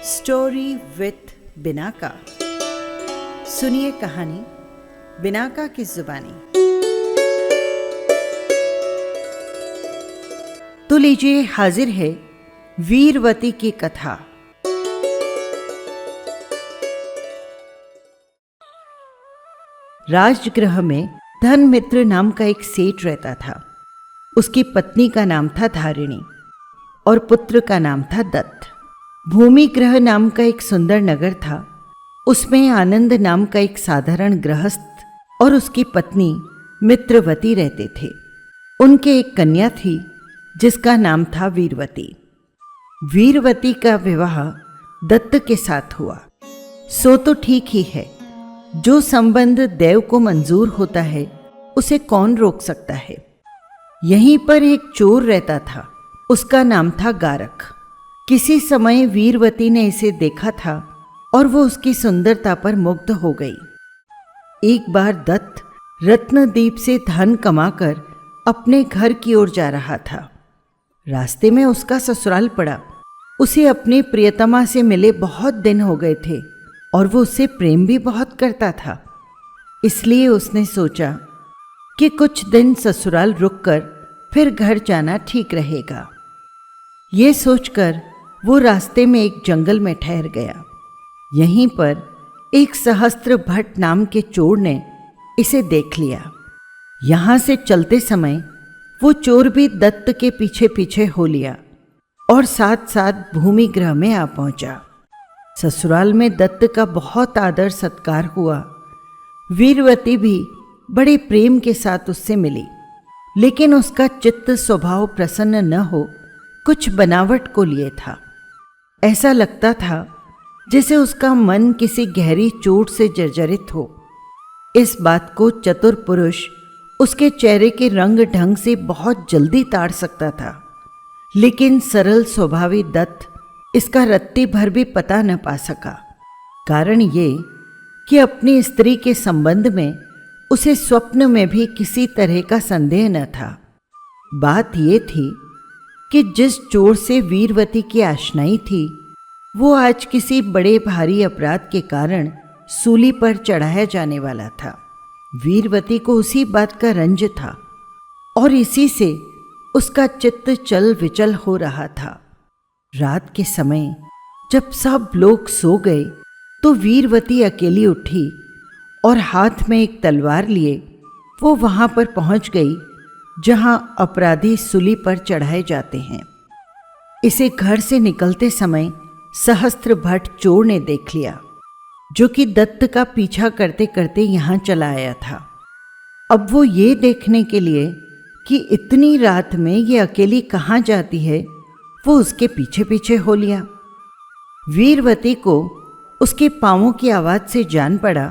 Story with Binaca. सुनिए कहानी Binaca की जुबानी। तो लीजिए, हाजिर है वीरवती की कथा। राजगृह में धनमित्र नाम का एक सेठ रहता था। उसकी पत्नी का नाम था धारिणी और पुत्र का नाम था दत्त। भूमिगृह नाम का एक सुंदर नगर था। उसमें आनंद नाम का एक साधारण गृहस्थ और उसकी पत्नी मित्रवती रहते थे। उनके एक कन्या थी जिसका नाम था वीरवती। वीरवती का विवाह दत्त के साथ हुआ। सो तो ठीक ही है, जो संबंध देव को मंजूर होता है उसे कौन रोक सकता है। यहीं पर एक चोर रहता था, उसका नाम था गारक। किसी समय वीरवती ने इसे देखा था और वो उसकी सुंदरता पर मुग्ध हो गई। एक बार दत्त रत्नदीप से धन कमाकर अपने घर की ओर जा रहा था। रास्ते में उसका ससुराल पड़ा। उसे अपनी प्रियतमा से मिले बहुत दिन हो गए थे और वो उससे प्रेम भी बहुत करता था। इसलिए उसने सोचा कि कुछ दिन ससुराल रुककर फिर घर जाना ठीक रहेगा। ये सोचकर वो रास्ते में एक जंगल में ठहर गया। यहीं पर एक सहस्त्र भट्ट नाम के चोर ने इसे देख लिया। यहाँ से चलते समय वो चोर भी दत्त के पीछे पीछे हो लिया और साथ साथ भूमिगृह में आ पहुंचा। ससुराल में दत्त का बहुत आदर सत्कार हुआ। वीरवती भी बड़े प्रेम के साथ उससे मिली, लेकिन उसका चित्त स्वभाव प्रसन्न न हो कुछ बनावट को लिए था। ऐसा लगता था जैसे उसका मन किसी गहरी चोट से जर्जरित हो। इस बात को चतुर पुरुष उसके चेहरे के रंग ढंग से बहुत जल्दी ताड़ सकता था, लेकिन सरल स्वभावी दत्त इसका रत्ती भर भी पता न पा सका। कारण ये कि अपनी स्त्री के संबंध में उसे स्वप्न में भी किसी तरह का संदेह न था। बात ये थी कि जिस चोर से वीरवती की आशनाई थी वो आज किसी बड़े भारी अपराध के कारण सूली पर चढ़ाया जाने वाला था। वीरवती को उसी बात का रंज था और इसी से उसका चित्त चल विचल हो रहा था। रात के समय जब सब लोग सो गए तो वीरवती अकेली उठी और हाथ में एक तलवार लिए वो वहां पर पहुंच गई जहां अपराधी सूली पर चढ़ाए जाते हैं। इसे घर से निकलते समय सहस्त्र भट्ट चोर ने देख लिया, जो कि दत्त का पीछा करते करते यहाँ चला आया था। अब वो ये देखने के लिए कि इतनी रात में ये अकेली कहाँ जाती है, वो उसके पीछे पीछे हो लिया। वीरवती को उसके पांवों की आवाज़ से जान पड़ा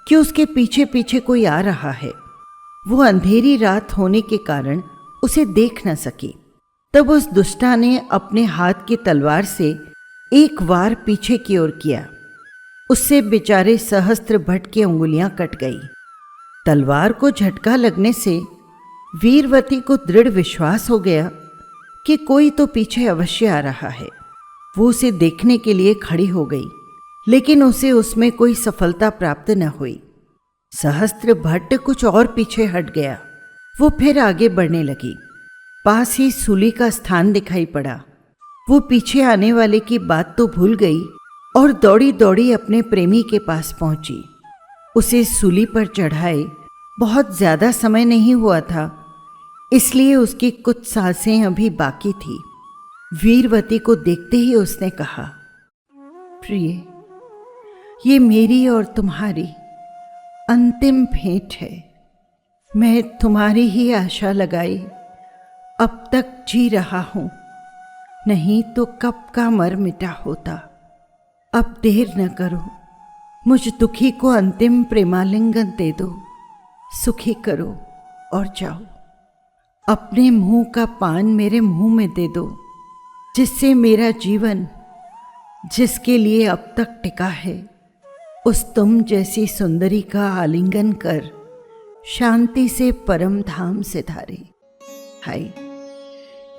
कि उसके पीछे पीछे कोई आ रहा है। वो अंधेरी रात होने के कारण उसे देख न सकी। तब उस दुष्टा ने अपने हाथ की तलवार से एक वार पीछे की ओर किया। उससे बेचारे सहस्त्र भट्ट की उंगलियां कट गई। तलवार को झटका लगने से वीरवती को दृढ़ विश्वास हो गया कि कोई तो पीछे अवश्य आ रहा है। वो उसे देखने के लिए खड़ी हो गई, लेकिन उसे उसमें कोई सफलता प्राप्त न हुई। सहस्त्र भट्ट कुछ और पीछे हट गया। वो फिर आगे बढ़ने लगी। पास ही सूली का स्थान दिखाई पड़ा। वो पीछे आने वाले की बात तो भूल गई और दौड़ी दौड़ी अपने प्रेमी के पास पहुंची। उसे सूली पर चढ़ाए बहुत ज्यादा समय नहीं हुआ था, इसलिए उसकी कुछ सांसें अभी बाकी थी। वीरवती को देखते ही उसने कहा, प्रिय, ये मेरी और तुम्हारी अंतिम भेंट है। मैं तुम्हारी ही आशा लगाई अब तक जी रहा हूं, नहीं तो कब का मर मिटा होता। अब देर न करो, मुझ दुखी को अंतिम प्रेमालिंगन दे दो। सुखी करो और जाओ। अपने मुंह का पान मेरे मुंह में दे दो, जिससे मेरा जीवन, जिसके लिए अब तक टिका है, उस तुम जैसी सुंदरी का आलिंगन कर शांति से परम धाम से धारे। हाय,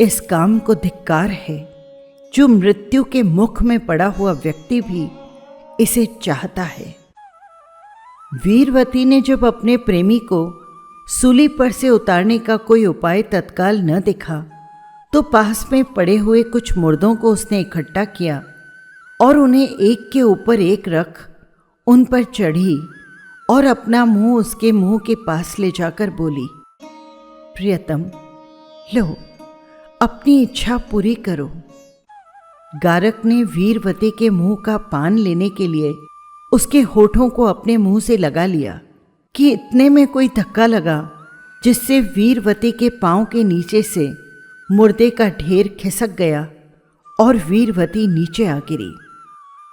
इस काम को धिक्कार है जो मृत्यु के मुख में पड़ा हुआ व्यक्ति भी इसे चाहता है। वीरवती ने जब अपने प्रेमी को सूली पर से उतारने का कोई उपाय तत्काल न दिखा तो पास में पड़े हुए कुछ मुर्दों को उसने इकट्ठा किया और उन्हें एक के ऊपर एक रख उन पर चढ़ी और अपना मुंह उसके मुंह के पास ले जाकर बोली, प्रियतम, लो अपनी इच्छा पूरी करो। गारक ने वीरवती के मुंह का पान लेने के लिए उसके होठों को अपने मुंह से लगा लिया कि इतने में कोई धक्का लगा जिससे वीरवती के पांव के नीचे से मुर्दे का ढेर खिसक गया और वीरवती नीचे आ गिरी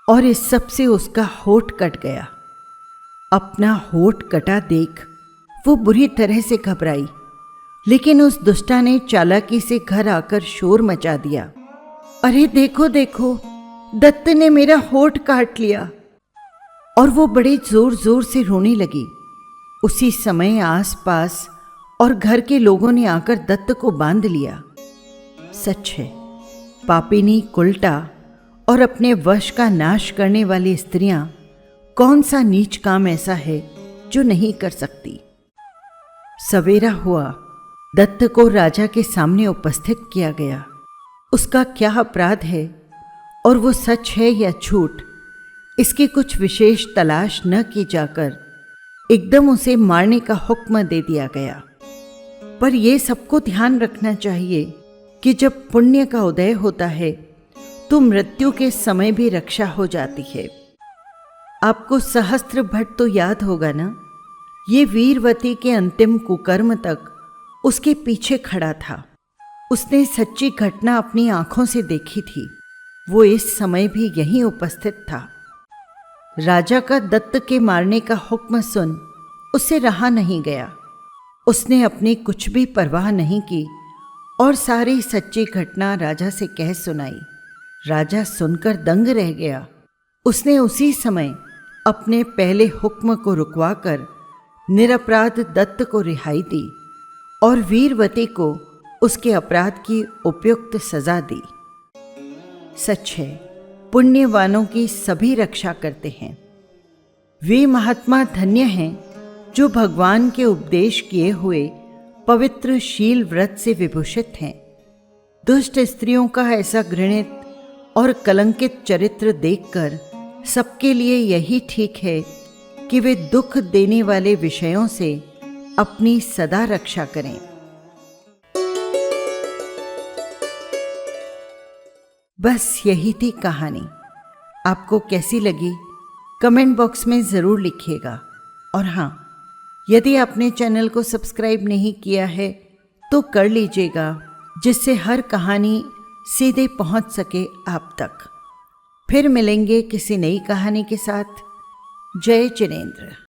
और इस सब से उसका होठ कट गया। अपना होठ कटा देख वो बुरी तरह से घबराई, लेकिन उस दुष्टा ने चालाकी से घर आकर शोर मचा दिया, अरे देखो देखो, दत्त ने मेरा होठ काट लिया। और वो बड़े जोर जोर से रोने लगी। उसी समय आसपास और घर के लोगों ने आकर दत्त को बांध लिया। सच है, पापिनी, कुलटा और अपने वश का नाश करने वाली स्त्रियां कौन सा नीच काम ऐसा है जो नहीं कर सकती। सवेरा हुआ, दत्त को राजा के सामने उपस्थित किया गया। उसका क्या अपराध है और वो सच है या झूठ, इसकी कुछ विशेष तलाश न की जाकर एकदम उसे मारने का हुक्म दे दिया गया। पर यह सबको ध्यान रखना चाहिए कि जब पुण्य का उदय होता है तो मृत्यु के समय भी रक्षा हो जाती है। आपको सहस्त्र भट्ट तो याद होगा ना, ये वीरवती के अंतिम कुकर्म तक उसके पीछे खड़ा था। उसने सच्ची घटना अपनी आंखों से देखी थी। वो इस समय भी यहीं उपस्थित था। राजा का दत्त के मारने का हुक्म सुन उससे रहा नहीं गया। उसने अपनी कुछ भी परवाह नहीं की और सारी सच्ची घटना राजा से कह सुनाई। राजा सुनकर दंग रह गया। उसने उसी समय अपने पहले हुक्म को रुकवाकर निरपराध दत्त को रिहाई दी और वीरवती को उसके अपराध की उपयुक्त सजा दी। सच है, पुण्यवानों की सभी रक्षा करते हैं। वे महात्मा धन्य हैं जो भगवान के उपदेश किए हुए पवित्र शील व्रत से विभूषित हैं। दुष्ट स्त्रियों का ऐसा घृणित और कलंकित चरित्र देखकर सबके लिए यही ठीक है कि वे दुख देने वाले विषयों से अपनी सदा रक्षा करें। बस यही थी कहानी। आपको कैसी लगी कमेंट बॉक्स में ज़रूर लिखिएगा। और हाँ, यदि आपने चैनल को सब्सक्राइब नहीं किया है तो कर लीजिएगा, जिससे हर कहानी सीधे पहुंच सके आप तक। फिर मिलेंगे किसी नई कहानी के साथ। जय जिनेंद्र।